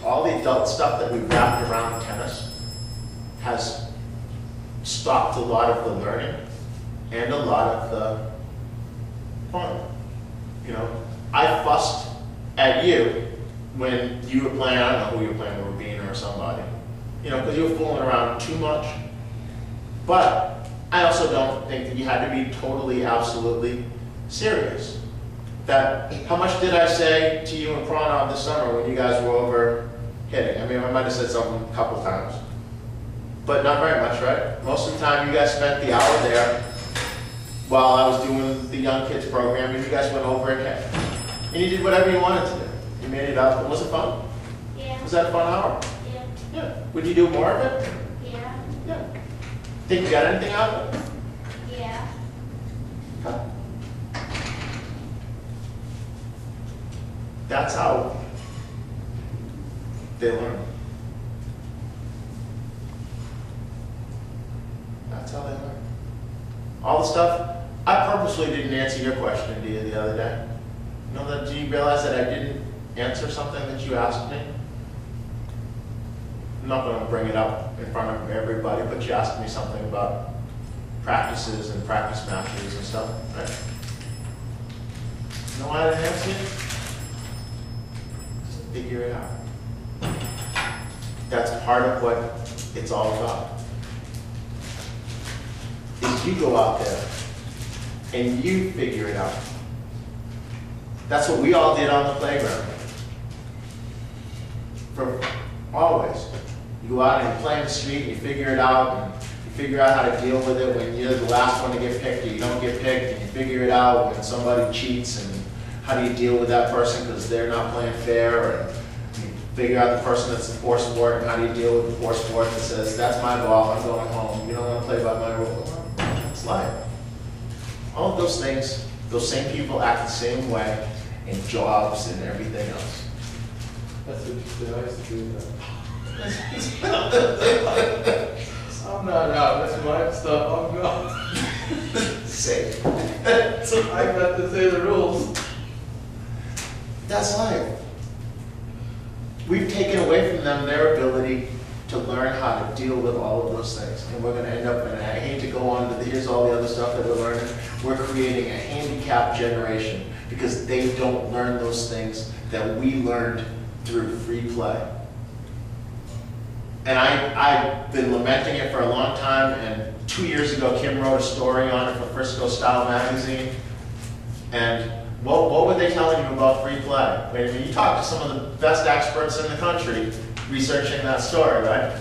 all the adult stuff that we've wrapped around tennis has stopped a lot of the learning and a lot of the fun. You know, I fussed at you when you were playing, I don't know who you were playing, Rubina or somebody, you know, because you were fooling around too much. But I also don't think that you had to be totally, absolutely serious. That, how much did I say to you and Pranav this summer when you guys were over hitting? I mean, I might have said something a couple times, but not very much, right? Most of the time you guys spent the hour there while I was doing the young kids program, and you guys went over and hit. And you did whatever you wanted to do. You made it up. Was it fun? Yeah. Was that a fun hour? Yeah. Yeah. Would you do more of it? Yeah. Yeah. Think you got anything out of it? Yeah. Huh. That's how they learn. That's how they learn. All the stuff, I purposely didn't answer your question to you the other day. You know that, do you realize that I didn't answer something that you asked me? I'm not going to bring it up in front of everybody, but you asked me something about practices and practice matches and stuff, right? You know why I didn't answer you? Just figure it out. That's part of what it's all about. Is you go out there and you figure it out. That's what we all did on the playground. For always. You go out and you play in the street and you figure it out, and you figure out how to deal with it when you're the last one to get picked or you don't get picked, and you figure it out when somebody cheats and how do you deal with that person because they're not playing fair, and you figure out the person that's the poor sport and how do you deal with the poor sport that says, that's my ball, I'm going home, you don't want to play by my rules. It's life. All of those things, those same people act the same way in jobs and everything else. That's what you said. I used to do that. I'm not out. That's my stuff. I'm gone. Safe. So I got to say the rules. That's life. We've taken away from them their ability to learn how to deal with all of those things. And we're going to end up, and I hate to go on, but here's all the other stuff that we're learning. We're creating a handicap generation because they don't learn those things that we learned through free play. And I've been lamenting it for a long time, and 2 years ago Kim wrote a story on it for Frisco Style magazine. And what were they telling you about free play? I mean, you talked to some of the best experts in the country researching that story, right?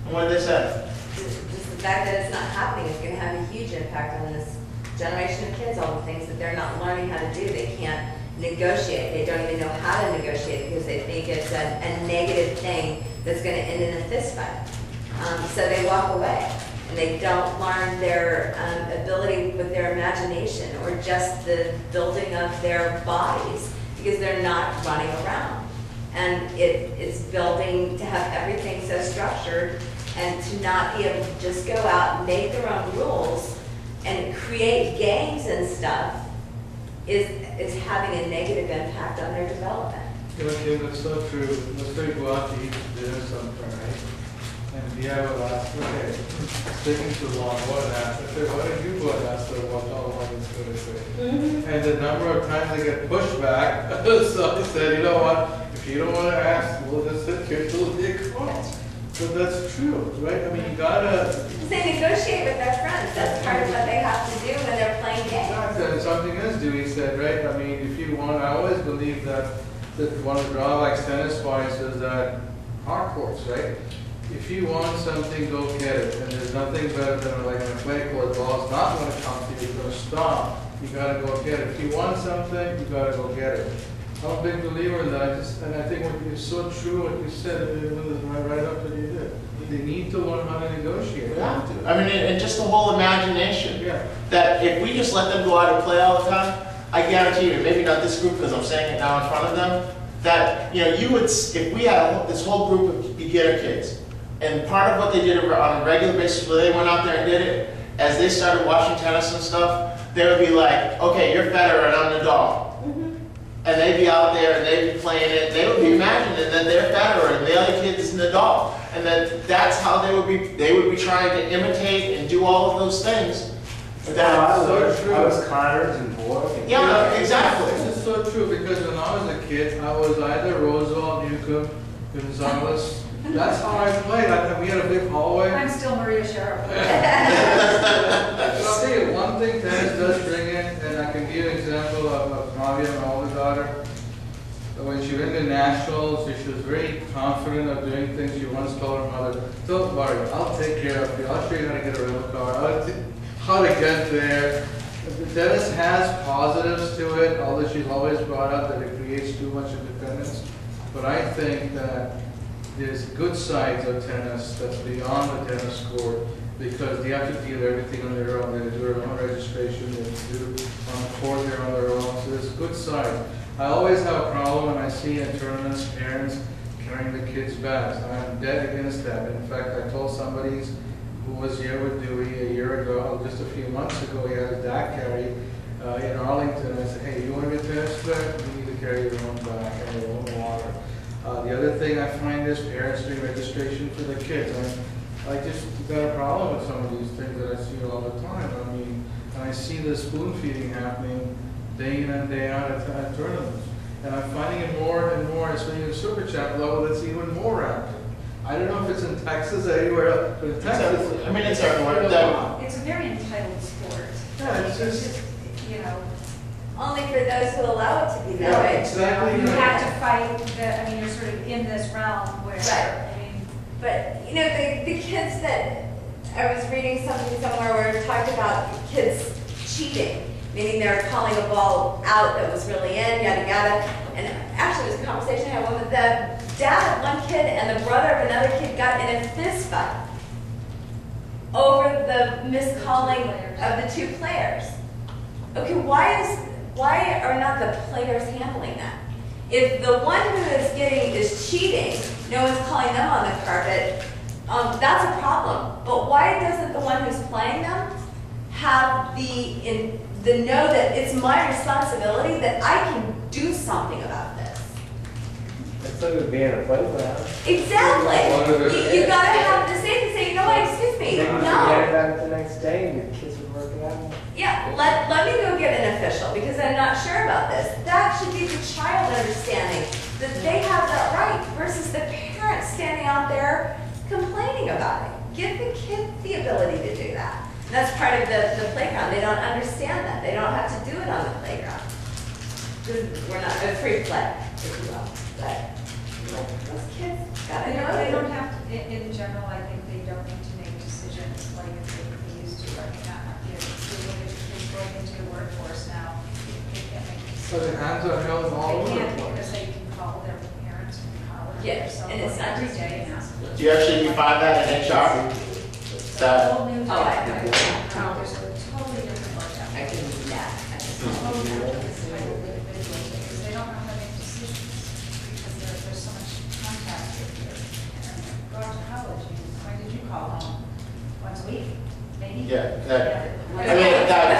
And what did they say? Just the fact that it's not happening is going to have a huge impact on this generation of kids, all the things that they're not learning how to do. They can't negotiate. They don't even know how to negotiate because they think it's a negative thing that's going to end in a fist fight. So they walk away and they don't learn their ability with their imagination or just the building of their bodies because they're not running around. And it's building to have everything so structured and to not be able to just go out and make their own rules and create games and stuff is having a negative impact on their development. You know, Kim, that's so true. Let's say go out to eat dinner sometime, right? And we have a last, okay, it's taking too long, what happened? I said, why don't you go and ask her what all of this going to say? And the number of times they get pushed back, so I said, you know what, if you don't want to ask, we'll just sit here till they call. So that's true, right? I mean, you gotta... They negotiate with their friends. That's part of what they have to do when they're playing games. Exactly, and something else Dewey said, right? I mean, if you want, I always believe that one of the drawbacks tennis-wise is that hard courts, right? If you want something, go get it. And there's nothing better than like on a clay court, the ball's not going to come to you, it's going to stop. You got to go get it. If you want something, you got to go get it. I'm a big believer in that, and I think what is so true, what you said, right up that you did. They need to learn how to negotiate. We have to. I mean, and just the whole imagination. Yeah. That if we just let them go out and play all the time, I guarantee you, maybe not this group because I'm saying it now in front of them, that you would, if we had this whole group of beginner kids, and part of what they did on a regular basis, where they went out there and did it, as they started watching tennis and stuff, they would be like, okay, you're Federer and I'm Nadal. and they'd be out there and they'd be playing it, and they would be imagining that they're better and the other kid is an adult. And that's how they would be trying to imitate and do all of those things. I was Connors and Borg. Yeah, exactly. This is so true, because when I was a kid, I was either Roosevelt, Newcomb, Gonzalez. That's how I played. We had a big hallway. I'm still Maria Sheriff. But I'll tell you, one thing tennis does bring in, and I can give you an example of Nadia, my older daughter. When she went to nationals, she was very confident of doing things. She once told her mother, "Don't worry, I'll take care of you. I'll show you how to get a rental car, how to get there." The tennis has positives to it, although she's always brought up that it creates too much independence. But I think that there's good sides of tennis that's beyond the tennis court, because they have to do everything on their own. They do their own registration, they do on the court, they're on their own. So there's a good side. I always have a problem when I see in tournaments parents carrying the kids' bags. I'm dead against that. In fact, I told somebody who was here with Dewey a year ago, just a few months ago, he had a bag carry in Arlington. I said, "Hey, you want to be a tennis player? You need to carry your own bag and your own water." The other thing I find is parents doing registration for the kids. I just got a problem with some of these things that I see all the time. I mean, and I see the spoon feeding happening day in and day out at tournaments. And I'm finding it more and more, especially at the Super Champ level, that's even more rampant. I don't know if it's in Texas or anywhere else, but in Texas, I mean, it's everywhere. It's a very entitled sport. Yeah, it's just, you know, Only for those who allow it to be that Yeah, way. exactly. you have to fight I mean, you're sort of in this realm where, Right. I mean, But, you know, the kids that, I was reading something somewhere where it talked about kids cheating, meaning they're calling a ball out that was really in, yada, yada. And actually, it was a conversation I had with the dad of one kid and the brother of another kid got in a fist fight over the miscalling of the two players. Okay, why are not the players handling that? If the one who is cheating, no one's calling them on the carpet, that's a problem. But why doesn't the one who's playing them have the know that it's my responsibility, that I can do something about this? It's like it being a playground. Exactly. You gotta have the safety, say, you know what, excuse me, Then you no. forget about it the next day and the kids would work it out. Yeah, let me go get an official, because I'm not sure about this. That should be the child understanding that they have that right versus the parents standing out there complaining about it. Give the kid the ability to do that. And that's part of the playground. They don't understand that. They don't have to do it on the playground. We're not a free play, if you will. But those kids gotta know. they don't have to, in general, I think they don't need to make decisions like they used to. I mean, you know, if look at your kids going into the workforce now, they can't make so the decisions. hands are held all over They the can't, place. because they can call their parents and call their Yes, cell and it's phone not every just day and ask. Do you actually find that in HR? That, Whole new Oh, I thing. know. There's a totally different workout. I can do that. I can- Totally different kind of individual, because they don't know how to make decisions, because there's so much contact with your, and go out to college, when did you call home? Once a week, maybe? yeah, that, Yeah. I mean, that